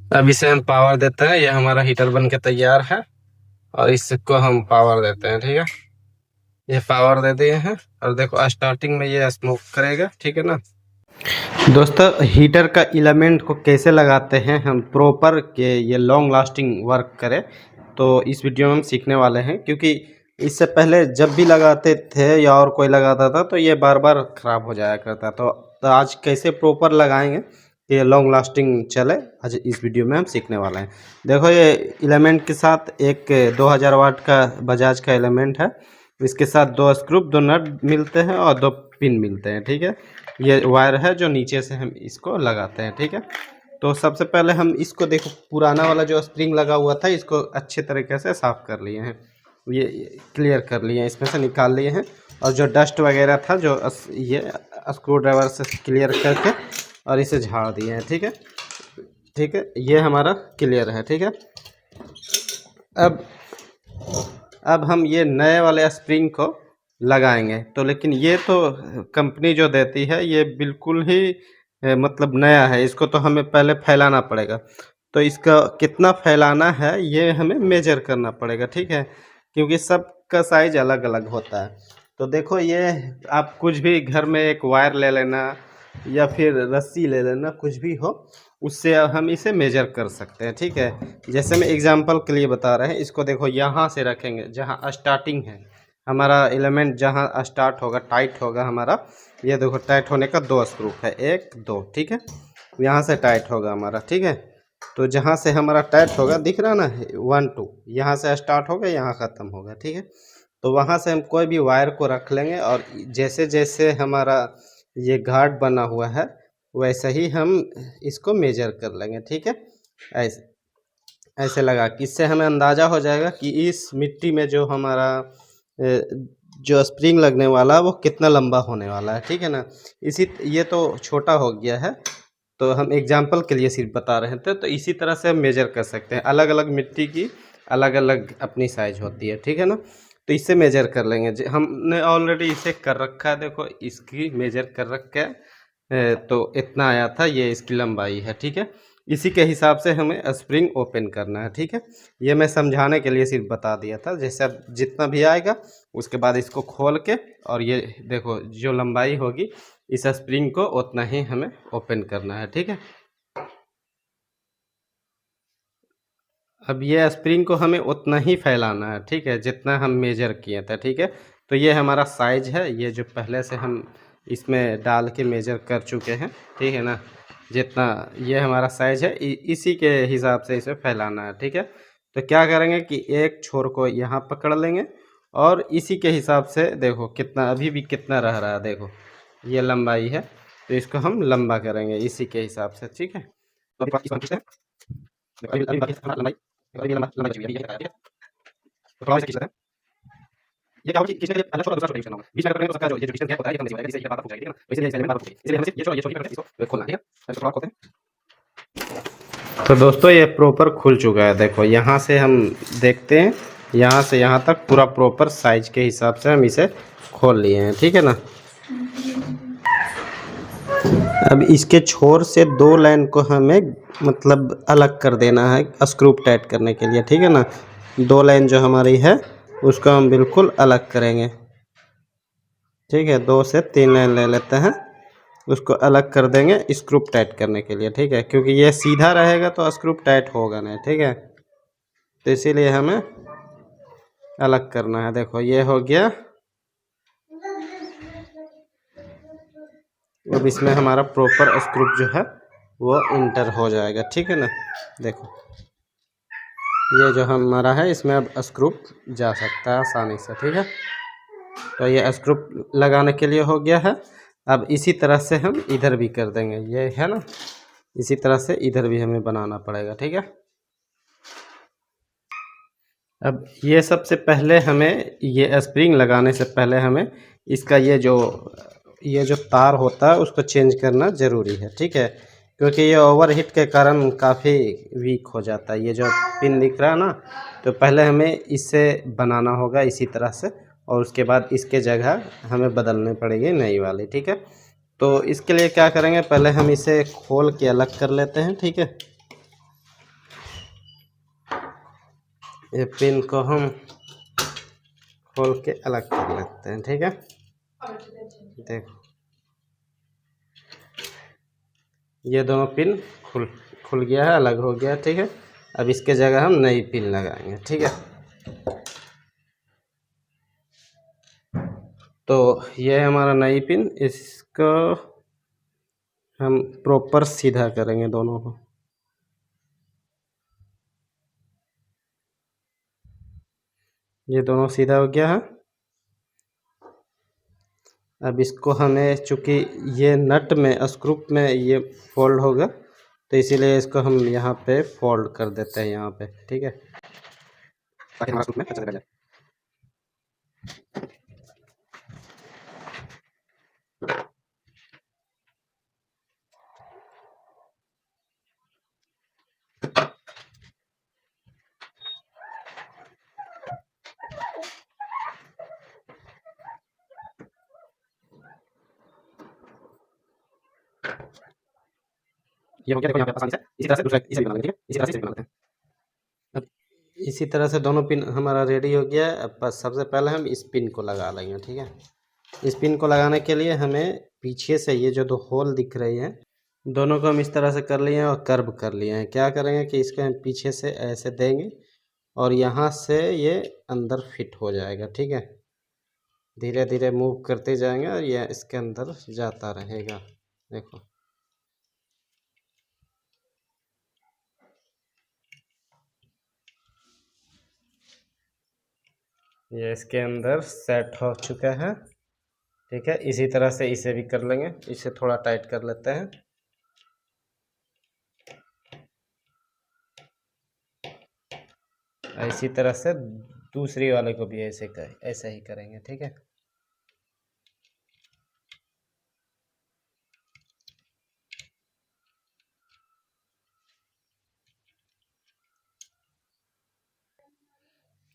अब इसे हम पावर देते हैं। ये हमारा हीटर बन के तैयार है और इसको हम पावर देते हैं। ठीक है, ये पावर दे दिए हैं और देखो स्टार्टिंग में ये स्मोक करेगा। ठीक है ना दोस्तों, हीटर का एलिमेंट को कैसे लगाते हैं हम प्रॉपर के ये लॉन्ग लास्टिंग वर्क करे, तो इस वीडियो में हम सीखने वाले हैं। क्योंकि इससे पहले जब भी लगाते थे या और कोई लगाता था तो ये बार बार ख़राब हो जाया करता। तो आज कैसे प्रॉपर लगाएंगे कि ये लॉन्ग लास्टिंग चले, आज इस वीडियो में हम सीखने वाले हैं। देखो, ये एलिमेंट के साथ एक 2000 वाट का बजाज का एलिमेंट है। इसके साथ दो स्क्रू, दो नट मिलते हैं और दो पिन मिलते हैं। ठीक है, ये वायर है जो नीचे से हम इसको लगाते हैं। ठीक है, तो सबसे पहले हम इसको देखो, पुराना वाला जो स्प्रिंग लगा हुआ था इसको अच्छे तरीके से साफ़ कर लिए हैं, ये क्लियर कर लिए हैं, इसमें से निकाल लिए हैं। और जो डस्ट वगैरह था जो ये स्क्रू ड्राइवर से क्लियर करके और इसे झाड़ दिए हैं। ठीक है, ठीक है, ये हमारा क्लियर है। ठीक है, अब हम ये नए वाले स्प्रिंग को लगाएंगे। तो लेकिन ये तो कंपनी जो देती है ये बिल्कुल ही मतलब नया है, इसको तो हमें पहले फैलाना पड़ेगा। तो इसका कितना फैलाना है ये हमें मेजर करना पड़ेगा। ठीक है, क्योंकि सबका साइज अलग अलग होता है। तो देखो, ये आप कुछ भी घर में एक वायर ले लेना या फिर रस्सी ले लेना, कुछ भी हो, उससे हम इसे मेजर कर सकते हैं। ठीक है, जैसे मैं एग्जांपल के लिए बता रहे हैं, इसको देखो यहाँ से रखेंगे जहाँ स्टार्टिंग है हमारा एलिमेंट, जहाँ स्टार्ट होगा टाइट होगा हमारा। ये देखो, टाइट होने का दो स्क्रू है, एक दो। ठीक है, यहाँ से टाइट होगा हमारा। ठीक है, तो जहाँ से हमारा टाइट होगा दिख रहा ना, 1 2, यहाँ से स्टार्ट होगा, यहाँ ख़त्म होगा। ठीक है, तो वहाँ से हम कोई भी वायर को रख लेंगे और जैसे जैसे हमारा ये घाट बना हुआ है वैसे ही हम इसको मेजर कर लेंगे। ठीक है, ऐसे ऐसे लगा कि इससे हमें अंदाज़ा हो जाएगा कि इस मिट्टी में जो हमारा जो स्प्रिंग लगने वाला वो कितना लंबा होने वाला है। ठीक है ना, इसी ये तो छोटा हो गया है, तो हम एग्जाम्पल के लिए सिर्फ बता रहे थे। तो इसी तरह से हम मेजर कर सकते हैं, अलग अलग मिट्टी की अलग अलग अपनी साइज होती है। ठीक है ना, तो इससे मेजर कर लेंगे। हमने ऑलरेडी इसे कर रखा है, देखो इसकी मेजर कर रखा है, तो इतना आया था, ये इसकी लंबाई है। ठीक है, इसी के हिसाब से हमें स्प्रिंग ओपन करना है। ठीक है, ये मैं समझाने के लिए सिर्फ बता दिया था। जैसे अब जितना भी आएगा उसके बाद इसको खोल के और ये देखो जो लंबाई होगी इस स्प्रिंग को उतना ही हमें ओपन करना है। ठीक है, अब ये स्प्रिंग को हमें उतना ही फैलाना है। ठीक है, जितना हम मेजर किए थे। ठीक है, तो ये हमारा साइज है, ये जो पहले से हम इसमें डाल के मेजर कर चुके हैं। ठीक है ना, जितना ये हमारा साइज है इसी के हिसाब से इसे फैलाना है। ठीक है, तो क्या करेंगे कि एक छोर को यहाँ पकड़ लेंगे और इसी के हिसाब से देखो कितना अभी भी कितना रह रहा है, देखो ये लंबाई है, तो इसको हम लंबा करेंगे इसी के हिसाब से। ठीक है, तो अभी इसको हम खींचते हैं। देखो, अभी बाकी हमारा लंबाई, अभी लंबा लंबाई बची हुई है, ठीक है, तो थोड़ा सा खींच लेते हैं। ये क्या होगा कि खींचने के लिए पहले छोटा दूसरा छोटा यूज करना होगा। बीच में अगर करेंगे तो सबका जो ये जो डिस्टेंस गैप होता है ये कम नहीं होगा, इससे ये बात हो जाएगी। ठीक है ना, तो इसलिए इसलिए बात हो जाएगी, इसलिए हमें सिर्फ ये छोटा करके इसको खोलना है। ठीक है, इसको थोड़ा खोलते हैं। तो दोस्तों, ये प्रॉपर खुल चुका है। देखो यहाँ से हम देखते हैं, यहाँ से यहाँ तक पूरा प्रॉपर साइज के हिसाब से हम इसे खोल लिए हैं। ठीक है ना, अब इसके छोर से दो लाइन को हमें मतलब अलग कर देना है स्क्रू टाइट करने के लिए। ठीक है ना, दो लाइन जो हमारी है उसको हम बिल्कुल अलग करेंगे। ठीक है, 2 से 3 लाइन ले लेते हैं, उसको अलग कर देंगे स्क्रू टाइट करने के लिए। ठीक है, क्योंकि ये सीधा रहेगा तो स्क्रू टाइट होगा नहीं। ठीक है, तो इसीलिए हमें अलग करना है। देखो ये हो गया, अब इसमें हमारा प्रॉपर स्क्रू जो है वो इंटर हो जाएगा। ठीक है ना, देखो ये जो हमारा है इसमें अब स्क्रू जा सकता है आसानी से। ठीक है, तो ये स्क्रू लगाने के लिए हो गया है। अब इसी तरह से हम इधर भी कर देंगे, ये है ना, इसी तरह से इधर भी हमें बनाना पड़ेगा। ठीक है, अब ये सबसे पहले हमें ये स्प्रिंग लगाने से पहले हमें इसका ये जो तार होता है उसको चेंज करना ज़रूरी है। ठीक है, क्योंकि ये ओवरहीट के कारण काफ़ी वीक हो जाता है। ये जो पिन दिख रहा है ना, तो पहले हमें इससे बनाना होगा इसी तरह से, और उसके बाद इसके जगह हमें बदलनी पड़ेगी नई वाली। ठीक है, तो इसके लिए क्या करेंगे, पहले हम इसे खोल के अलग कर लेते हैं। ठीक है, ये पिन को हम खोल के अलग कर लेते हैं, ठीक है। देखो ये दोनों पिन खुल गया है, अलग हो गया, ठीक है। अब इसके जगह हम नई पिन लगाएंगे, ठीक है। तो ये है हमारा नई पिन, इसको हम प्रॉपर सीधा करेंगे दोनों को। ये दोनों सीधा हो गया है। अब इसको हमें, चूँकि ये नट में स्क्रू में ये फोल्ड होगा, तो इसीलिए इसको हम यहाँ पे फोल्ड कर देते हैं यहाँ पे, ठीक है, ताकि हमारा स्क्रू में अच्छा लग जाए। ये हो गया, देखो यहाँ पे आसानी से इसी तरह से दूसरा इसे भी बना लेंगे, ठीक है, इसी तरह से इसे भी बना लेते हैं। अब इसी तरह से दोनों पिन हमारा रेडी हो गया है। अब बस सबसे पहले हम इस पिन को लगा लेंगे, ठीक है। इस पिन को लगाने के लिए हमें पीछे से ये जो दो होल दिख रही हैं, दोनों को हम इस तरह से कर लिए हैं और कर्व कर लिए हैं। क्या करेंगे कि इसके हम पीछे से ऐसे देंगे और यहाँ से ये अंदर फिट हो जाएगा, ठीक है। धीरे धीरे मूव करते जाएंगे और ये इसके अंदर जाता रहेगा। देखो ये इसके अंदर सेट हो चुका है, ठीक है। इसी तरह से इसे भी कर लेंगे, इसे थोड़ा टाइट कर लेते हैं। इसी तरह से दूसरी वाले को भी ऐसे ही करेंगे, ठीक है।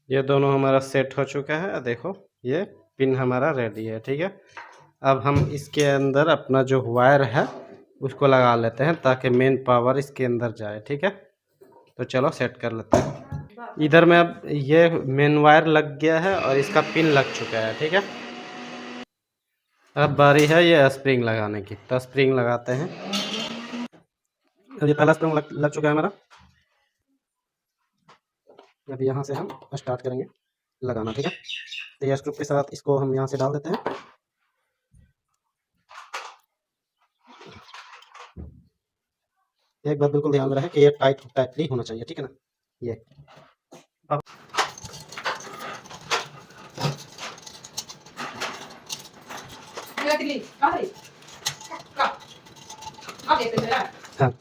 ये दोनों हमारा सेट हो चुका है। देखो ये पिन हमारा रेडी है, ठीक है। अब हम इसके अंदर अपना जो वायर है उसको लगा लेते हैं, ताकि मेन पावर इसके अंदर जाए, ठीक है। तो चलो सेट कर लेते हैं। इधर में अब ये मेन वायर लग गया है और इसका पिन लग चुका है, ठीक है। अब बारी है ये स्प्रिंग लगाने की, तो स्प्रिंग लगाते हैं। ये पहला स्प्रिंग लग चुका है हमारा। अब यहाँ से हम स्टार्ट करेंगे लगाना, ठीक है। तो ये स्क्रू के साथ इसको हम यहाँ से डाल देते हैं। एक बात बिल्कुल ध्यान में रहे कि ये टाइटली होना चाहिए, ठीक है ना। ये अब हाँ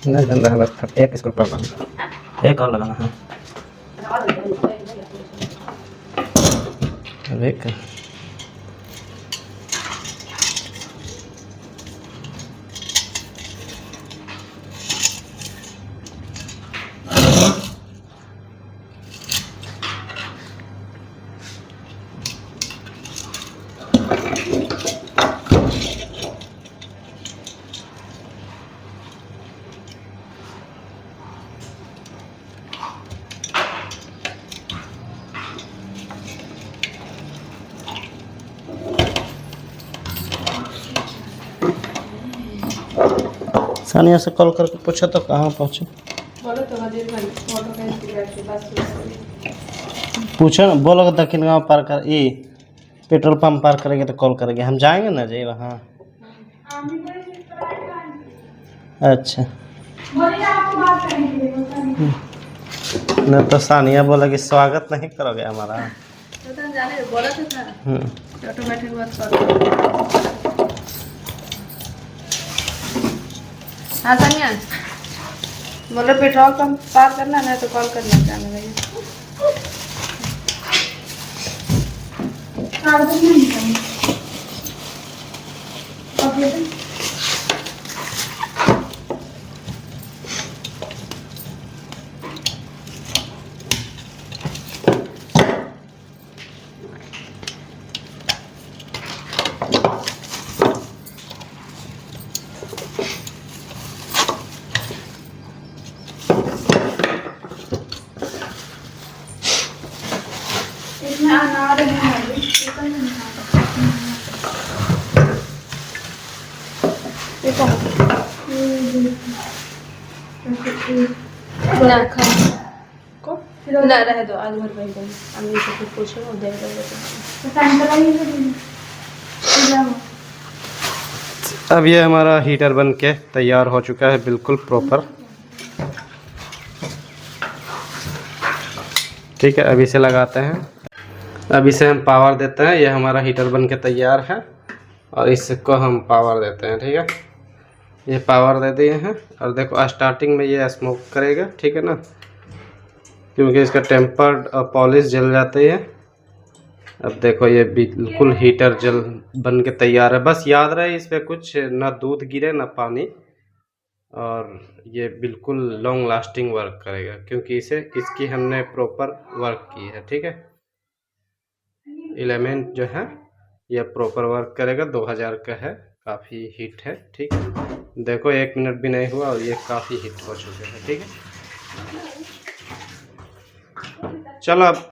नहीं धंधा है, बस एक स्क्रू पर लगाना, एक और लगाना है। अब एक सानिया से कॉल करके पूछा तो कहाँ पहुँचे, पूछो ना। बोलो दक्षिण गांव पार कर, ये पेट्रोल पंप पार करेंगे तो कॉल करेंगे, हम जाएंगे ना जी वहाँ। अच्छा नहीं तो सानिया बोला कि स्वागत नहीं करोगे हमारा। तो जाने बोला तो था ऑटोमेटिक बात कर। हाँ सानिया बोलो पेट्रोल पंप पार करना है तो कॉल करना जाने लगे। इसमें अनार है ना रहे तो आज भर भाई अम्मी से कुछ पूछो और दे अब ये हमारा हीटर बन के तैयार हो चुका है बिल्कुल प्रॉपर। ठीक है, अब इसे लगाते हैं। अब इसे हम पावर देते हैं। ये हमारा हीटर बन के तैयार है और इसको हम पावर देते हैं। ठीक है, ये पावर दे दिए हैं और देखो स्टार्टिंग में ये स्मोक करेगा। ठीक है ना, क्योंकि इसका टेम्पर्ड और पॉलिश जल जाती है। अब देखो ये बिल्कुल हीटर जल बन के तैयार है। बस याद रहे इस पर कुछ ना दूध गिरे ना पानी, और ये बिल्कुल लॉन्ग लास्टिंग वर्क करेगा क्योंकि इसकी हमने प्रॉपर वर्क की है। ठीक है, एलिमेंट जो है ये प्रॉपर वर्क करेगा। 2000 का है, काफ़ी हिट है। ठीक है, देखो 1 मिनट भी नहीं हुआ और ये काफ़ी हिट हो चुके हैं। ठीक है, चलो अब